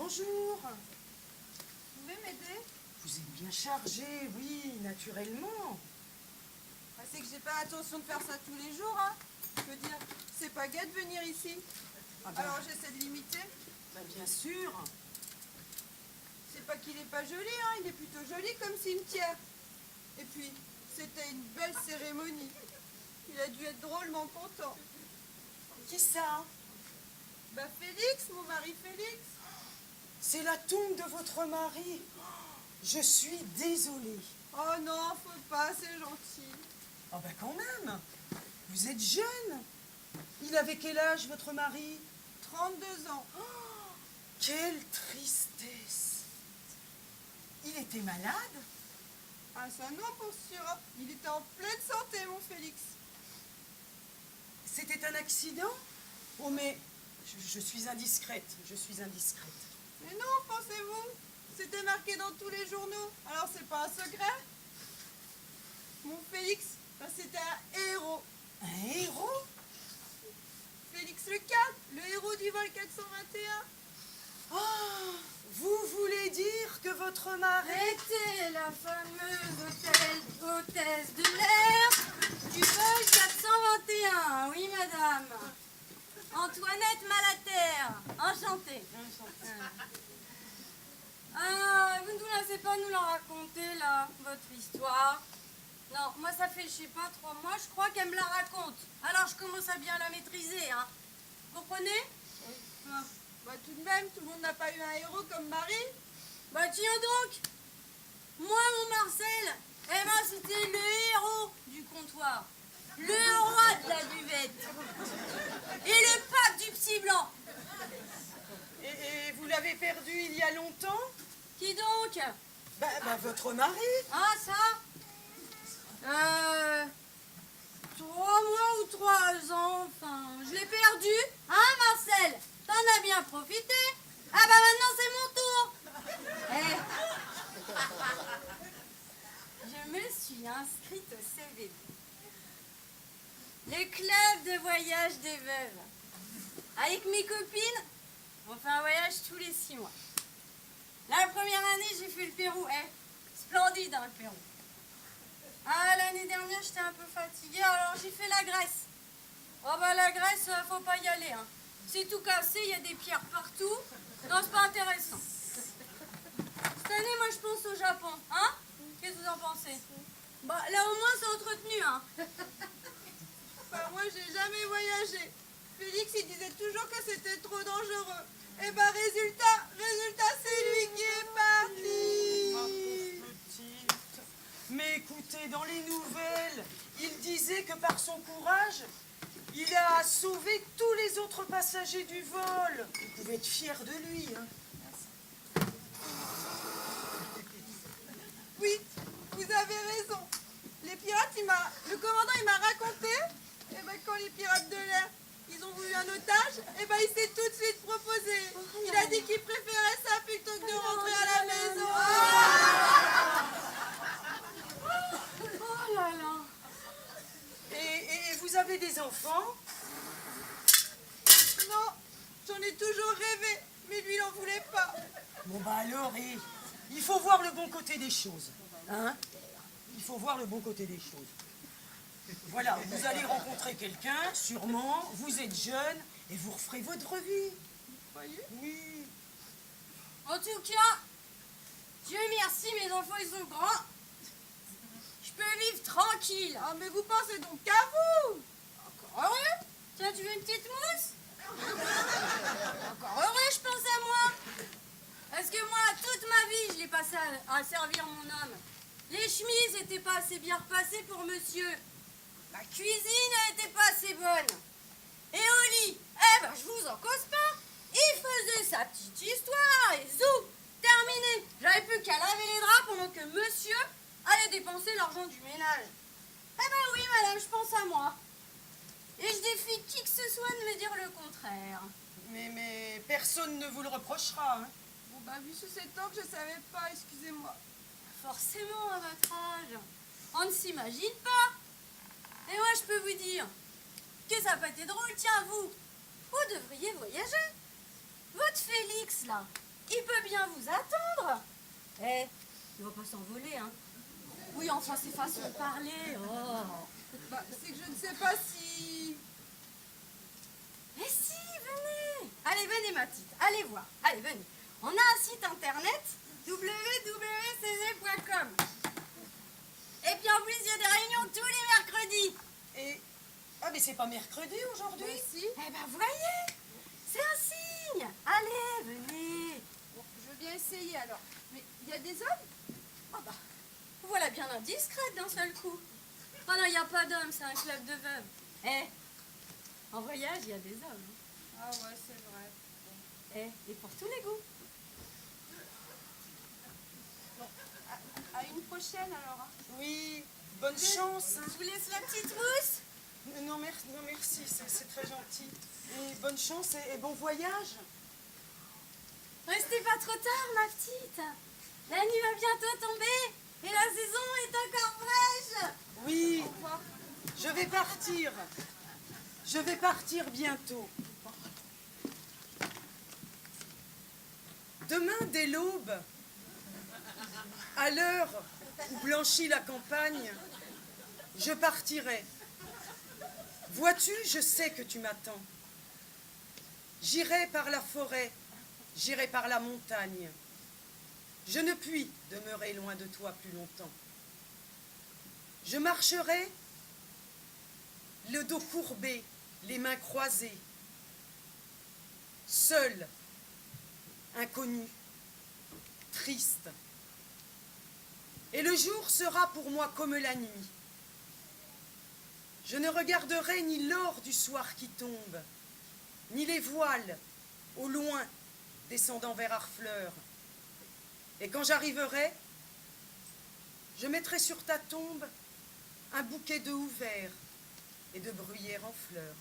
bonjour. Vous pouvez m'aider? Vous êtes bien chargé, oui, naturellement. C'est que j'ai pas l'intention de faire ça tous les jours, hein. Je veux dire, c'est pas gai de venir ici. Ah ben, Alors j'essaie de limiter. ben, bien sûr. C'est pas qu'il est pas joli, hein. Il est plutôt joli comme cimetière. Et puis, c'était une belle cérémonie. Il a dû être drôlement content. Qui ça? Bah Félix, mon mari Félix. C'est la tombe de votre mari. Je suis désolée. Oh non, faut pas, c'est gentil. Ah ben quand même. Vous êtes jeune. Il avait quel âge, votre mari? 32 ans. Oh, quelle tristesse. Il était malade? Ah ça non, pour sûr. Il était en pleine santé, mon Félix. C'était un accident? Oh mais, je suis indiscrète, Mais non, pensez-vous? C'était marqué dans tous les journaux. Alors c'est pas un secret? Mon Félix, ben, c'était un héros. Un héros? Félix le 4, le héros du vol 421. Ah, vous voulez dire que votre mari... Était la fameuse hôtesse de l'air du vol 421. Oui, madame. Antoinette Malaterre. Enchantée. Ah, vous ne vous laissez pas nous la raconter, là, votre histoire. Non, moi, ça fait, je sais pas, 3 mois, je crois qu'elle me la raconte. Alors, je commence à bien la maîtriser, hein. Vous comprenez? Ah. Bah tout de même, tout le monde n'a pas eu un héros comme Marie. Bah tiens donc, moi mon Marcel, eh ben c'était le héros du comptoir, le roi de la buvette et le pape du psy blanc. Et vous l'avez perdu il y a longtemps? Qui donc? Bah, votre mari. Ah ça 3 mois ou 3 ans, enfin, je l'ai perdu, hein Marcel? T'en as bien profité? Ah bah maintenant c'est mon tour. Je me suis inscrite au CVB. Le club de voyage des veuves. Avec mes copines, on fait un voyage tous les 6 mois. La première année, j'ai fait le Pérou. Splendide hein, le Pérou. Ah, l'année dernière, j'étais un peu fatiguée, alors j'ai fait la Grèce. Oh bah la Grèce, faut pas y aller, hein. C'est tout cassé, il y a des pierres partout. Non, c'est pas intéressant. Cette année, moi, je pense au Japon, hein? Qu'est-ce que vous en pensez? Bah, là, au moins, c'est entretenu, hein? Bah moi, j'ai jamais voyagé. Félix, il disait toujours que c'était trop dangereux. Et bah résultat, c'est lui qui est parti. Ma pauvre petite. Mais écoutez, dans les nouvelles, il disait que par son courage, il a sauvé tous les autres passagers du vol. Vous pouvez être fier de lui, hein. Oui, vous avez raison. Les pirates, le commandant, il m'a raconté, et ben quand les pirates de l'air, ils ont voulu un otage, et ben il s'est tout de suite proposé. Il a dit qu'il préférait ça plutôt que de rentrer à la maison. Oh là là. Et vous avez des enfants? Non, j'en ai toujours rêvé, mais lui, il n'en voulait pas. Bon bah alors, il faut voir le bon côté des choses, hein? Il faut voir le bon côté des choses. Voilà, vous allez rencontrer quelqu'un, sûrement, vous êtes jeune, et vous referez votre vie. Vous voyez? Oui. En tout cas, Dieu merci, mes enfants, ils sont grands. Je peux vivre tranquille. Ah, mais vous pensez donc qu'à vous? Encore heureux. Tiens, tu veux une petite mousse? Encore heureux, je pense à moi. Parce que moi, toute ma vie, je l'ai passé à servir mon homme. Les chemises n'étaient pas assez bien repassées pour monsieur. La cuisine n'était pas assez bonne. Et au lit, je vous en cause pas. Il faisait sa petite histoire et zou, terminé. J'avais plus qu'à laver les draps pendant que monsieur allait dépenser l'argent du ménage. Oui, madame, je pense à moi. Et je défie qui que ce soit de me dire le contraire. Mais personne ne vous le reprochera, hein? Bon, bah, vu sous ces temps que je savais pas, excusez-moi. Forcément, à votre âge. On ne s'imagine pas. Et moi, je peux vous dire que ça n'a pas été drôle. Tiens, vous devriez voyager. Votre Félix, là, il peut bien vous attendre. Eh, il va pas s'envoler, hein. Oui, enfin, c'est façon de parler. Oh. Bah, c'est que je ne sais pas si... Mais si, venez. Allez, venez, ma petite. Allez voir. Allez, venez. On a un site internet, www.cz.com. Et puis en plus, il y a des réunions tous les mercredis. Et... Ah, mais c'est pas mercredi aujourd'hui? Mais si. Eh ben, voyez, c'est un signe. Allez, venez. Bon, je veux bien essayer alors. Mais il y a des hommes? Oh bah, vous voilà bien indiscrète d'un seul coup. Oh non, il n'y a pas d'hommes, c'est un club de veuves. Eh, en voyage, il y a des hommes. Ah ouais, c'est vrai. Eh, et pour tous les goûts. Bon, à une prochaine alors. Hein. Oui, bonne chance. Je vous laisse la petite mousse. Non, merci, c'est très gentil. Et bonne chance et bon voyage. Restez pas trop tard, ma petite. La nuit va bientôt tomber et la saison est encore fraîche. Oui, je vais partir. Je vais partir bientôt. Demain, dès l'aube, à l'heure où blanchit la campagne, je partirai. Vois-tu, je sais que tu m'attends. J'irai par la forêt, j'irai par la montagne. Je ne puis demeurer loin de toi plus longtemps. Je marcherai, le dos courbé, les mains croisées, seul, inconnu, triste. Et le jour sera pour moi comme la nuit. Je ne regarderai ni l'or du soir qui tombe, ni les voiles au loin descendant vers Harfleur. Et quand j'arriverai, je mettrai sur ta tombe un bouquet d'œufs ouverts et de bruyères en fleurs.